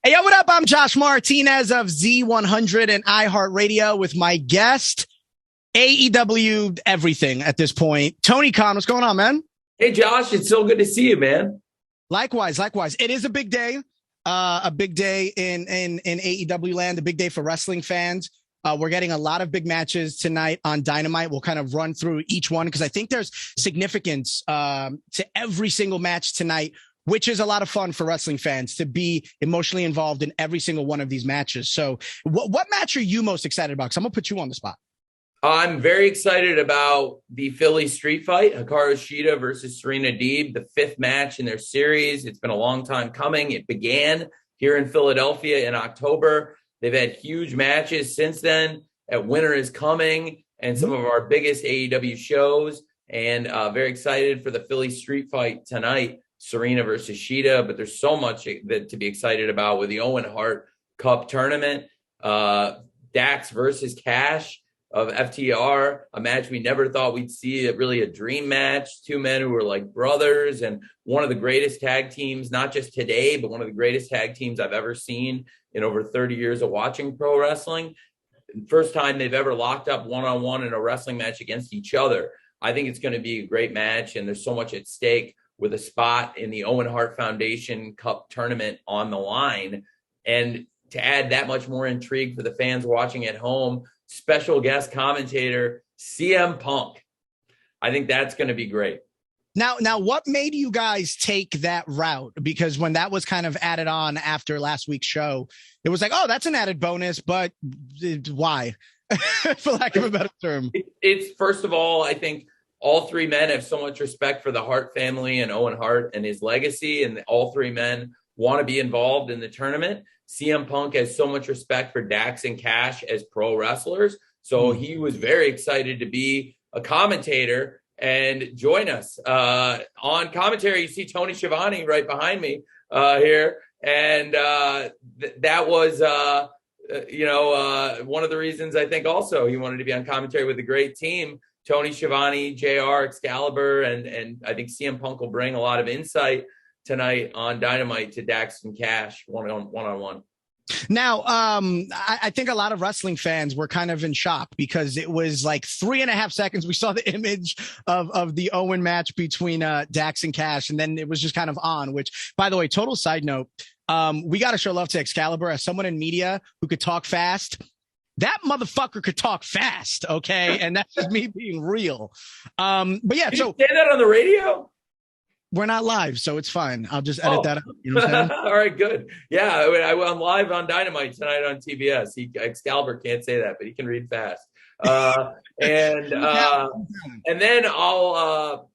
Hey, yo, what up? I'm Josh Martinez of Z100 and iHeartRadio with my guest, AEW everything at this point. Tony Khan, what's going on, man? Hey, Josh, it's so good to see you, man. Likewise. It is a big day, in AEW land, a big day for wrestling fans. We're getting a lot of big matches tonight on Dynamite. We'll kind of run through each one because I think there's significance to every single match tonight, which is a lot of fun for wrestling fans to be emotionally involved in every single one of these matches. So what match are you most excited about? Because I'm going to put you on the spot. I'm very excited about the Philly street fight, Hikaru Shida versus Serena Deeb, the fifth match in their series. It's been a long time coming. It began here in Philadelphia in October. They've had huge matches since then at Winter is Coming and some of our biggest AEW shows. And very excited for the Philly street fight tonight, Serena versus Shida. But there's so much to be excited about with the Owen Hart Cup tournament. Dax versus Cash of FTR, a match we never thought we'd see, really a dream match. Two men who were like brothers and one of the greatest tag teams, not just today, but one of the greatest tag teams I've ever seen in over 30 years of watching pro wrestling. First time they've ever locked up one-on-one in a wrestling match against each other. I think it's going to be a great match, and there's so much at stake with a spot in the Owen Hart Foundation Cup tournament on the line. And to add that much more intrigue for the fans watching at home, special guest commentator CM Punk. I think that's going to be great. Now, what made you guys take that route? Because when that was kind of added on after last week's show, it was like, oh, that's an added bonus, but why? For lack of a better term. It's first of all, I think all three men have so much respect for the Hart family and Owen Hart and his legacy, and all three men want to be involved in the tournament. CM Punk has so much respect for Dax and Cash as pro wrestlers. So he was very excited to be a commentator and join us. On commentary, you see Tony Schiavone right behind me here. And that was, one of the reasons I think also he wanted to be on commentary with a great team. Tony Schiavone, JR, Excalibur, and I think CM Punk will bring a lot of insight tonight on Dynamite to Dax and Cash one-on-one. Now, I think a lot of wrestling fans were kind of in shock because it was like 3.5 seconds. We saw the image of the Owen match between Dax and Cash, and then it was just kind of on, which, by the way, total side note, we got to show love to Excalibur as someone in media who could talk fast. That motherfucker could talk fast, okay? And that's just me being real. But yeah, Did so you say that on the radio? we're not live, so it's fine. I'll just edit that out. You know what I'm saying? All right, good. Yeah, I'm live on Dynamite tonight on TBS. Excalibur can't say that, but he can read fast. And then I'll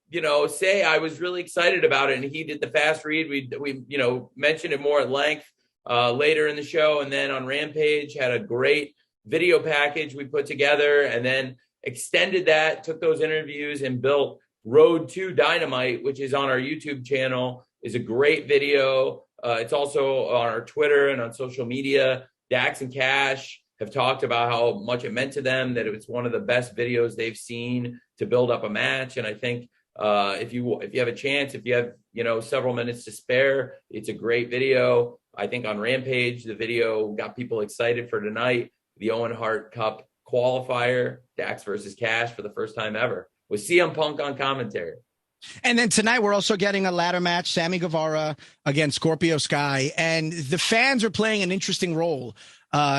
say I was really excited about it, and he did the fast read. We mentioned it more at length later in the show, and then on Rampage had a great video package we put together, and then extended that, took those interviews, and built Road to Dynamite, which is on our YouTube channel, is a great video. It's also on our Twitter and on social media. Dax and Cash have talked about how much it meant to them, that it was one of the best videos they've seen to build up a match. And I think if you have a chance, if you have several minutes to spare, it's a great video. I think on Rampage, the video got people excited for tonight. The Owen Hart Cup qualifier, Dax versus Cash for the first time ever, with CM Punk on commentary. And then tonight, we're also getting a ladder match, Sammy Guevara against Scorpio Sky. And the fans are playing an interesting role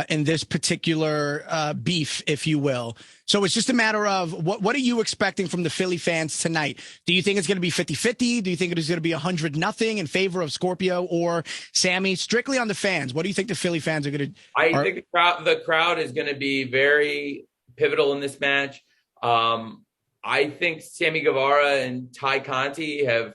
in this particular beef, if you will. So it's just a matter of what are you expecting from the Philly fans tonight? Do you think it's going to be 50-50? Do you think it is going to be 100-0 in favor of Scorpio or Sammy? Strictly on the fans, what do you think the Philly fans are going to? I think the crowd is going to be very pivotal in this match. I think Sammy Guevara and Ty Conti have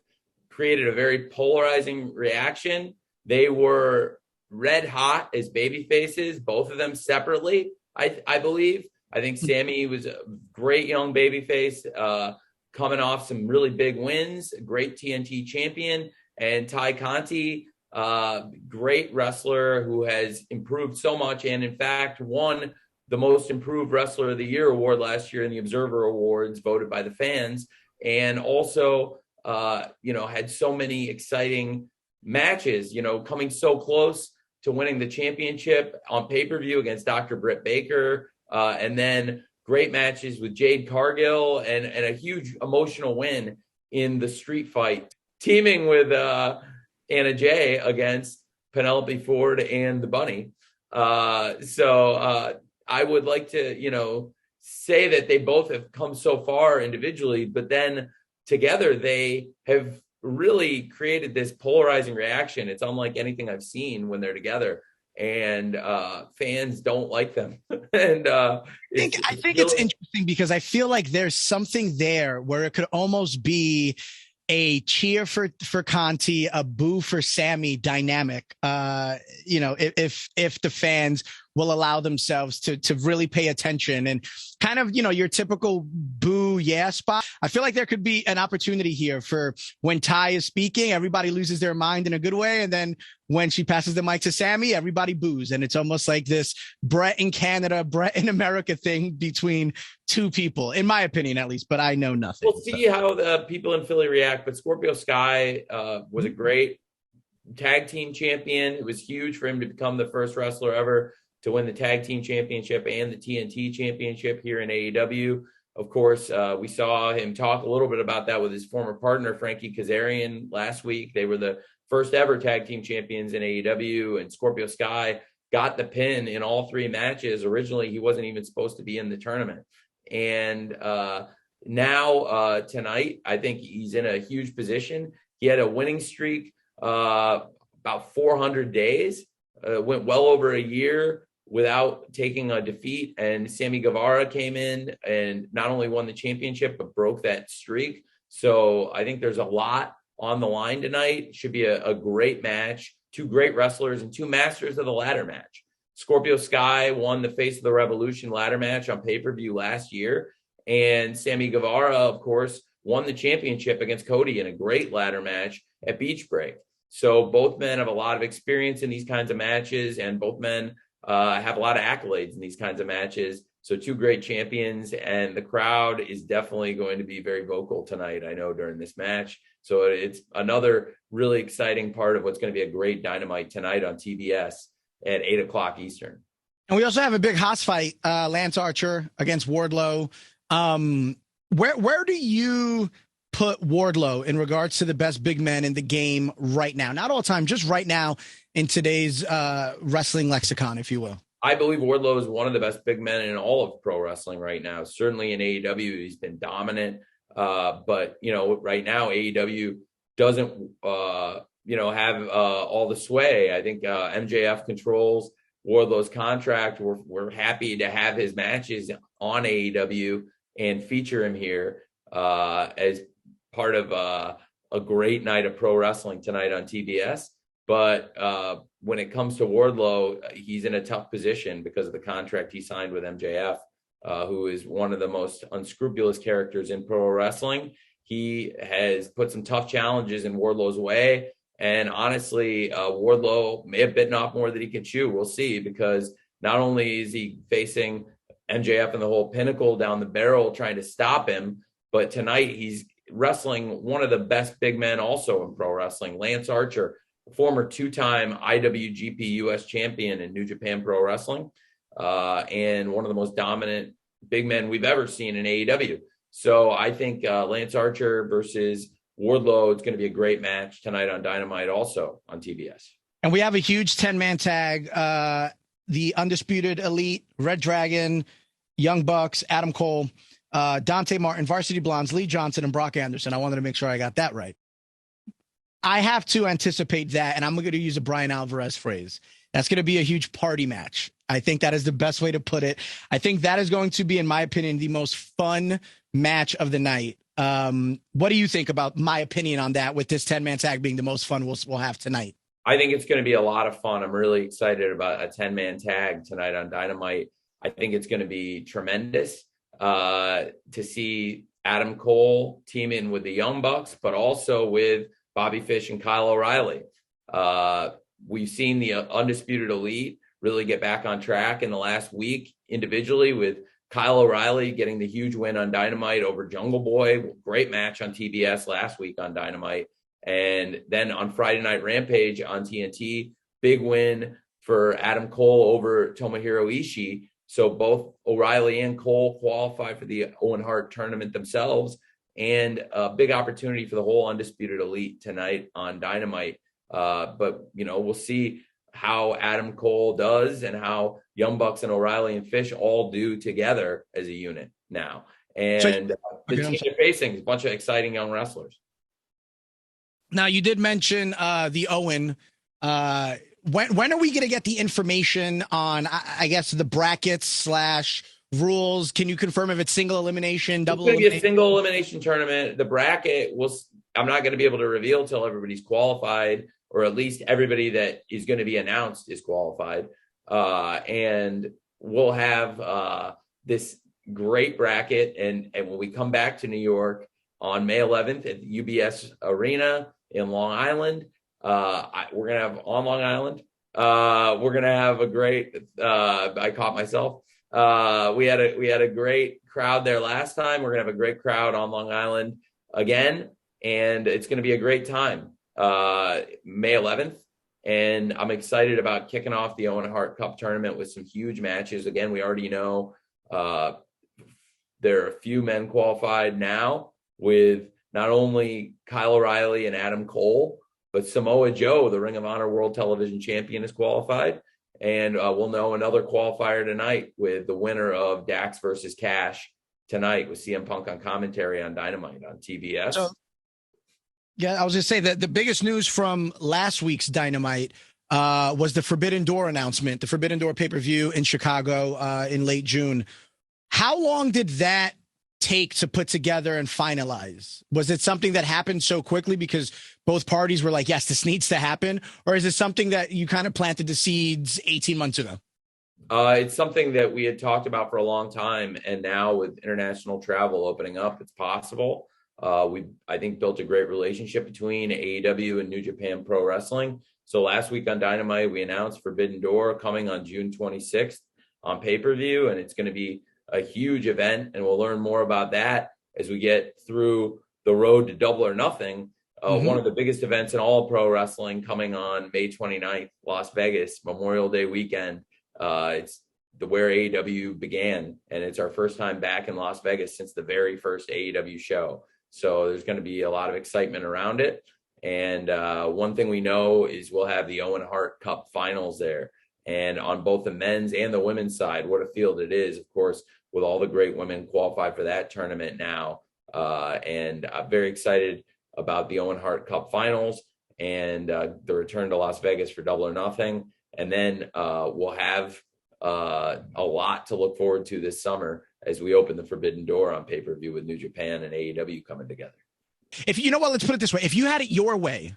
created a very polarizing reaction. They were red hot as baby faces, both of them separately, I believe. I think Sammy was a great young babyface, coming off some really big wins, a great TNT champion. And Ty Conti, great wrestler who has improved so much, and in fact won the Most Improved Wrestler of the Year award last year in the Observer Awards, voted by the fans, and also, had so many exciting matches, coming so close to winning the championship on pay-per-view against Dr. Britt Baker, and then great matches with Jade Cargill and a huge emotional win in the street fight, teaming with Anna Jay against Penelope Ford and the Bunny. So I would like to, say that they both have come so far individually, but then together they have really created this polarizing reaction. It's unlike anything I've seen when they're together, and fans don't like them. And I think it's interesting because I feel like there's something there where it could almost be a cheer for Conti, a boo for Sammy dynamic. If the fans will allow themselves to really pay attention and kind of, your typical boo, yeah spot. I feel like there could be an opportunity here for when Ty is speaking, everybody loses their mind in a good way. And then when she passes the mic to Sammy, everybody boos. And it's almost like this Brett in Canada, Brett in America thing between two people, in my opinion, at least, but I know nothing. We'll see how the people in Philly react, but Scorpio Sky was a great tag team champion. It was huge for him to become the first wrestler ever to win the tag team championship and the TNT championship here in AEW. Of course, we saw him talk a little bit about that with his former partner, Frankie Kazarian, last week. They were the first ever tag team champions in AEW, and Scorpio Sky got the pin in all three matches. Originally, he wasn't even supposed to be in the tournament. And now tonight, I think he's in a huge position. He had a winning streak about 400 days, went well over a year without taking a defeat. And Sammy Guevara came in and not only won the championship, but broke that streak. So I think there's a lot on the line tonight. Should be a great match. Two great wrestlers and two masters of the ladder match. Scorpio Sky won the Face of the Revolution ladder match on pay-per-view last year. And Sammy Guevara, of course, won the championship against Cody in a great ladder match at Beach Break. So both men have a lot of experience in these kinds of matches, and both men have a lot of accolades in these kinds of matches. So two great champions, and the crowd is definitely going to be very vocal tonight, I know, during this match. So it's another really exciting part of what's going to be a great Dynamite tonight on TBS at 8:00 Eastern. And we also have a big Haas fight, Lance Archer against Wardlow. Where do you put Wardlow in regards to the best big men in the game right now? Not all the time, just right now in today's wrestling lexicon, if you will. I believe Wardlow is one of the best big men in all of pro wrestling right now. Certainly in AEW, he's been dominant. But, right now AEW doesn't, have all the sway. I think MJF controls Wardlow's contract. We're happy to have his matches on AEW and feature him here as part of a great night of pro wrestling tonight on TBS. But when it comes to Wardlow, he's in a tough position because of the contract he signed with MJF, who is one of the most unscrupulous characters in pro wrestling. He has put some tough challenges in Wardlow's way. And honestly, Wardlow may have bitten off more than he can chew. We'll see, because not only is he facing MJF and the whole Pinnacle down the barrel trying to stop him, but tonight he's wrestling one of the best big men also in pro wrestling, Lance Archer, former two-time IWGP US champion in New Japan Pro Wrestling, and one of the most dominant big men we've ever seen in AEW. So I think Lance Archer versus Wardlow, it's going to be a great match tonight on Dynamite, also on TBS. And we have a huge 10-man tag, the Undisputed Elite, Red Dragon, Young Bucks, Adam Cole, Dante Martin, Varsity Blondes, Lee Johnson, and Brock Anderson. I wanted to make sure I got that right. I have to anticipate that, and I'm going to use a Brian Alvarez phrase. That's going to be a huge party match. I think that is the best way to put it. I think that is going to be, in my opinion, the most fun match of the night. What do you think about my opinion on that, with this 10-man tag being the most fun we'll have tonight? I think it's going to be a lot of fun. I'm really excited about a 10-man tag tonight on Dynamite. I think it's going to be tremendous to see Adam Cole team in with the Young Bucks, but also with Bobby Fish and Kyle O'Reilly. We've seen the Undisputed Elite really get back on track in the last week individually, with Kyle O'Reilly getting the huge win on Dynamite over Jungle Boy. Great match on TBS last week on Dynamite. And then on Friday Night Rampage on TNT, big win for Adam Cole over Tomohiro Ishii. So both O'Reilly and Cole qualify for the Owen Hart tournament themselves, and a big opportunity for the whole Undisputed Elite tonight on Dynamite. But, we'll see how Adam Cole does and how Young Bucks and O'Reilly and Fish all do together as a unit now. And the team they're facing is a bunch of exciting young wrestlers. Now, you did mention the Owen. When are we going to get the information on, I guess, the brackets / rules? Can you confirm if it's single elimination, double elimination? It's going to be a single elimination tournament. The bracket I'm not going to be able to reveal till everybody's qualified, or at least everybody that is going to be announced is qualified. And we'll have this great bracket. And when we come back to New York on May 11th at the UBS Arena in Long Island, we're going to have on Long Island. We're going to have a great, I caught myself. We had a great crowd there last time. We're going to have a great crowd on Long Island again, and it's going to be a great time. May 11th. And I'm excited about kicking off the Owen Hart Cup tournament with some huge matches. Again, we already know there are a few men qualified now, with not only Kyle O'Reilly and Adam Cole, but Samoa Joe, the Ring of Honor World Television Champion, is qualified. And we'll know another qualifier tonight with the winner of Dax versus Cash tonight with CM Punk on commentary on Dynamite on TBS. Yeah, I was going to say that the biggest news from last week's Dynamite was the Forbidden Door announcement, the Forbidden Door pay-per-view in Chicago in late June. How long did that take to put together and finalize? Was it something that happened so quickly because both parties were like, yes, this needs to happen? Or is it something that you kind of planted the seeds 18 months ago? It's something that we had talked about for a long time. And now with international travel opening up, it's possible. We, I think, built a great relationship between AEW and New Japan Pro Wrestling. So last week on Dynamite, we announced Forbidden Door coming on June 26th on pay-per-view, and it's going to be a huge event, and we'll learn more about that as we get through the road to Double or Nothing. One of the biggest events in all pro wrestling coming on May 29th, Las Vegas, Memorial Day weekend. It's where AEW began, and it's our first time back in Las Vegas since the very first AEW show. So there's going to be a lot of excitement around it. And one thing we know is we'll have the Owen Hart Cup finals there. And on both the men's and the women's side, what a field it is, of course, with all the great women qualified for that tournament now. And I'm very excited about the Owen Hart Cup finals and the return to Las Vegas for Double or Nothing. And then we'll have a lot to look forward to this summer as we open the Forbidden Door on pay-per-view with New Japan and AEW coming together. If you know what, let's put it this way. If you had it your way,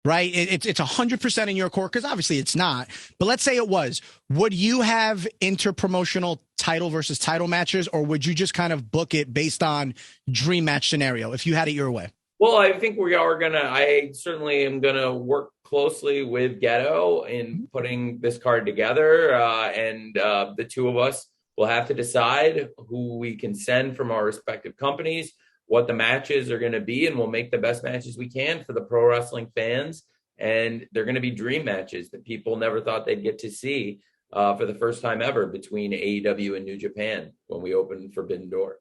right, it's 100% in your court, because obviously it's not. But let's say it was. Would you have interpromotional title versus title matches, or would you just kind of book it based on dream match scenario if you had it your way? Well, I think I certainly am going to work closely with Ghetto in putting this card together. And the two of us will have to decide who we can send from our respective companies, what the matches are going to be, and we'll make the best matches we can for the pro wrestling fans. And they're going to be dream matches that people never thought they'd get to see for the first time ever between AEW and New Japan when we open Forbidden Door.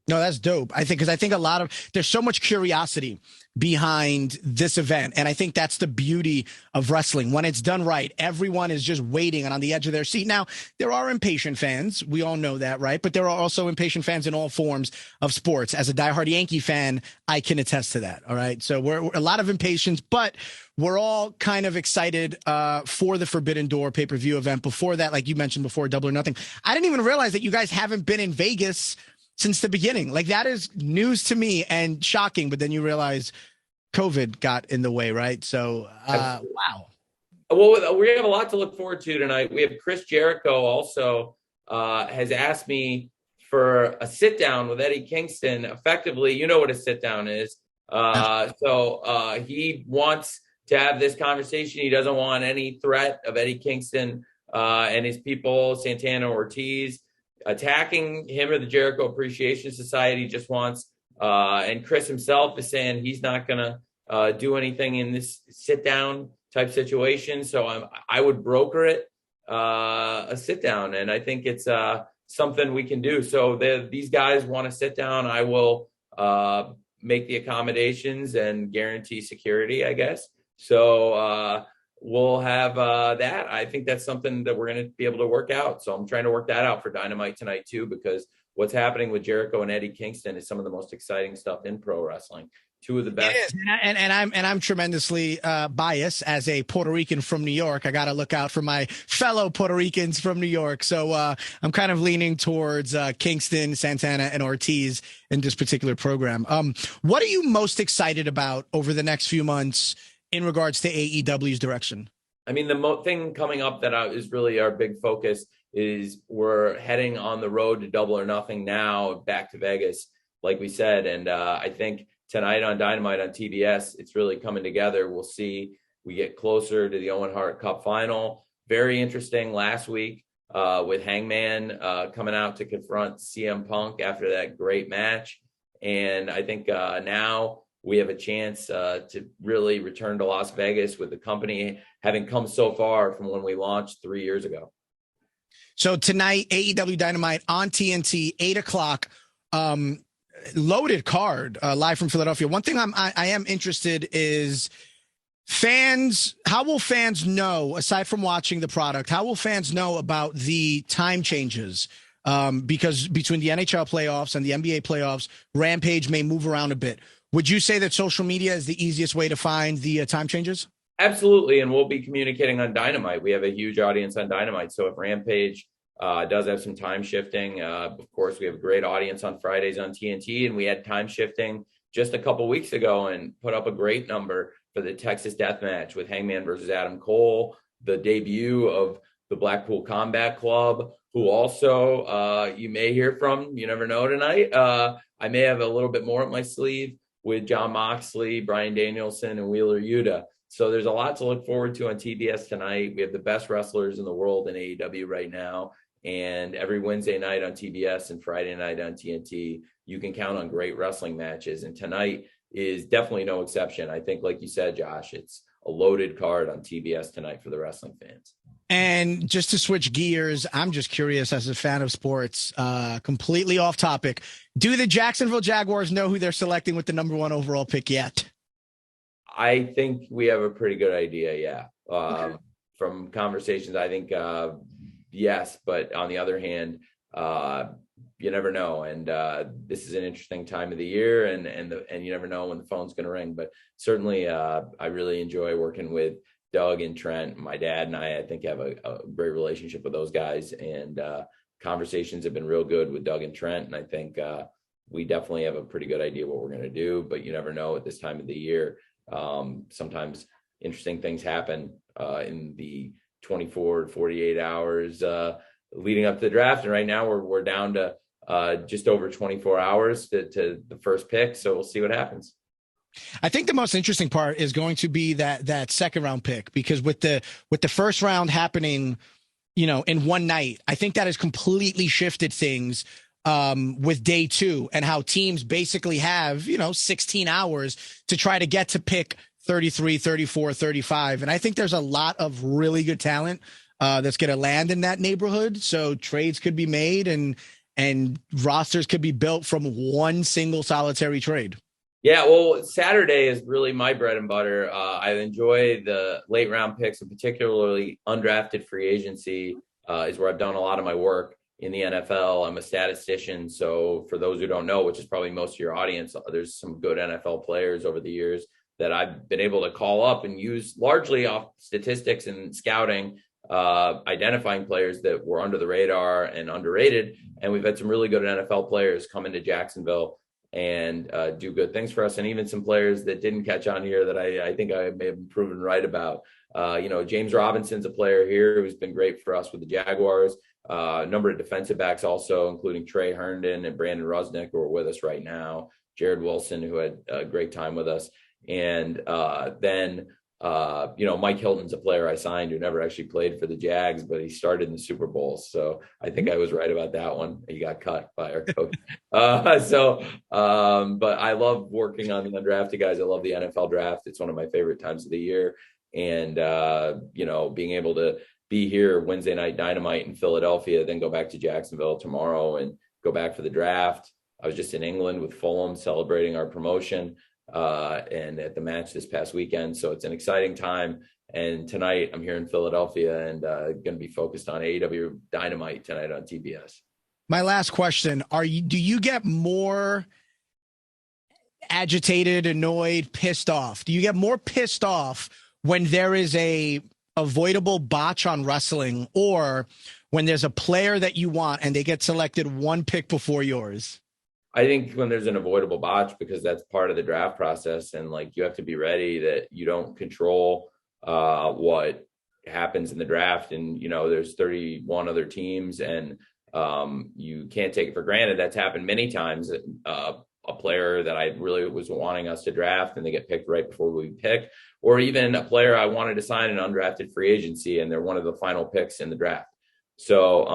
No, that's dope. Because I think there's so much curiosity behind this event. And I think that's the beauty of wrestling. When it's done right, everyone is just waiting and on the edge of their seat. Now, there are impatient fans. We all know that, right? But there are also impatient fans in all forms of sports. As a diehard Yankee fan, I can attest to that. All right. So we're a lot of impatience, but we're all kind of excited for the Forbidden Door pay-per-view event. Before that, like you mentioned before, Double or Nothing, I didn't even realize that you guys haven't been in Vegas since the beginning. Like, that is news to me and shocking, but then you realize COVID got in the way, right? So, wow. Well, we have a lot to look forward to tonight. We have Chris Jericho also has asked me for a sit down with Eddie Kingston. Effectively, you know what a sit down is. So he wants to have this conversation. He doesn't want any threat of Eddie Kingston and his people, Santana Ortiz, attacking him or the Jericho Appreciation Society. Just wants, and Chris himself is saying he's not going to do anything in this sit down. type situation. So I would broker it a sit down, and I think it's something we can do. So these guys want to sit down. I will make the accommodations and guarantee security, I guess. So we'll have that. I think that's something that we're going to be able to work out. So I'm trying to work that out for Dynamite tonight too, because what's happening with Jericho and Eddie Kingston is some of the most exciting stuff in pro wrestling. Two of the best. It is. And I'm tremendously biased as a Puerto Rican from New York. I got to look out for my fellow Puerto Ricans from New York. So I'm kind of leaning towards Kingston, Santana, and Ortiz in this particular program. What are you most excited about over the next few months in regards to AEW's direction? I mean, the thing coming up that is really our big focus is we're heading on the road to Double or Nothing now, back to Vegas, like we said. And I think tonight on Dynamite on TBS, it's really coming together. We'll see. We get closer to the Owen Hart Cup final. Very interesting last week with Hangman coming out to confront CM Punk after that great match. And I think now we have a chance to really return to Las Vegas with the company having come so far from when we launched 3 years ago. So tonight, AEW Dynamite on TNT, 8:00. Loaded card live from Philadelphia. One thing I am interested is fans. How will fans know, aside from watching the product, how will fans know about the time changes? Because between the NHL playoffs and the NBA playoffs, Rampage may move around a bit. Would you say that social media is the easiest way to find the time changes? Absolutely. And we'll be communicating on Dynamite. We have a huge audience on Dynamite. So if Rampage does have some time shifting. Of course, we have a great audience on Fridays on TNT, and we had time shifting just a couple weeks ago and put up a great number for the Texas Death Match with Hangman versus Adam Cole, the debut of the Blackpool Combat Club, who also you may hear from, you never know tonight. I may have a little bit more up my sleeve with Jon Moxley, Bryan Danielson, and Wheeler Yuta. So there's a lot to look forward to on TBS tonight. We have the best wrestlers in the world in AEW right now. And every Wednesday night on TBS and Friday night on TNT, you can count on great wrestling matches. And tonight is definitely no exception. I think, like you said, Josh, it's a loaded card on TBS tonight for the wrestling fans. And just to switch gears, I'm just curious as a fan of sports, completely off topic. Do the Jacksonville Jaguars know who they're selecting with the #1 overall pick yet? I think we have a pretty good idea. Yeah. Okay. From conversations, I think, yes, but on the other hand, you never know. And this is an interesting time of the year, and you never know when the phone's going to ring. But certainly, I really enjoy working with Doug and Trent. My dad and I think, have a great relationship with those guys, and conversations have been real good with Doug and Trent. And I think we definitely have a pretty good idea what we're going to do. But you never know at this time of the year. Sometimes interesting things happen in the 24 to 48 hours leading up to the draft. And right now we're down to just over 24 hours to the first pick. So we'll see what happens. I think the most interesting part is going to be that second round pick, because with the first round happening, in one night, I think that has completely shifted things with day two, and how teams basically have, 16 hours to try to get to pick 33, 34, 35. And I think there's a lot of really good talent that's going to land in that neighborhood. So trades could be made and rosters could be built from one single solitary trade. Yeah, well, Saturday is really my bread and butter. I enjoy the late round picks, and particularly undrafted free agency is where I've done a lot of my work in the NFL. I'm a statistician. So for those who don't know, which is probably most of your audience, there's some good NFL players over the years that I've been able to call up and use largely off statistics and scouting, identifying players that were under the radar and underrated. And we've had some really good NFL players come into Jacksonville and do good things for us. And even some players that didn't catch on here that I think I may have been proven right about. James Robinson's a player here who's been great for us with the Jaguars. A number of defensive backs also, including Trey Herndon and Brandon Rusnick, who are with us right now. Jared Wilson, who had a great time with us. And then Mike Hilton's a player I signed who never actually played for the Jags, but he started in the Super Bowl. So I think I was right about that one. He got cut by our coach. But I love working on the undrafted guys. I love the NFL draft. It's one of my favorite times of the year. and being able to be here Wednesday night Dynamite in Philadelphia, then go back to Jacksonville tomorrow and go back for the draft. I was just in England with Fulham celebrating our promotion and at the match this past weekend. So it's an exciting time. And tonight I'm here in Philadelphia and going to be focused on AEW Dynamite tonight on TBS. My last question, do you get more agitated, annoyed, pissed off? Do you get more pissed off when there is a avoidable botch on wrestling, or when there's a player that you want and they get selected one pick before yours? I think when there's an avoidable botch, because that's part of the draft process, and like you have to be ready that you don't control what happens in the draft, and there's 31 other teams, and you can't take it for granted. That's happened many times. A player that I really was wanting us to draft and they get picked right before we pick, or even a player I wanted to sign an undrafted free agency and they're one of the final picks in the draft. So,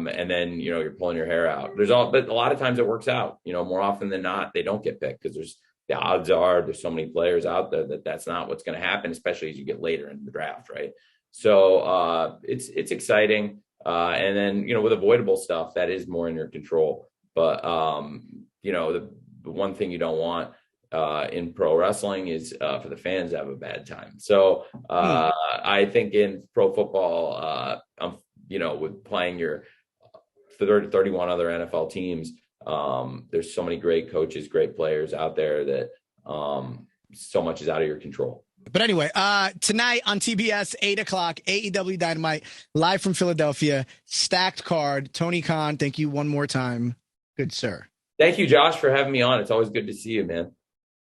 and then, you're pulling your hair out. But a lot of times it works out, more often than not, they don't get picked because the odds are there's so many players out there that's not what's going to happen, especially as you get later in the draft. Right. So, it's exciting. And then, with avoidable stuff that is more in your control, but, the one thing you don't want in pro wrestling is for the fans to have a bad time. So I think in pro football, with playing your 31 other NFL teams, there's so many great coaches, great players out there that so much is out of your control. But anyway, tonight on TBS, 8:00, AEW Dynamite, live from Philadelphia, stacked card. Tony Khan, thank you one more time. Good sir. Thank you, Josh, for having me on. It's always good to see you, man.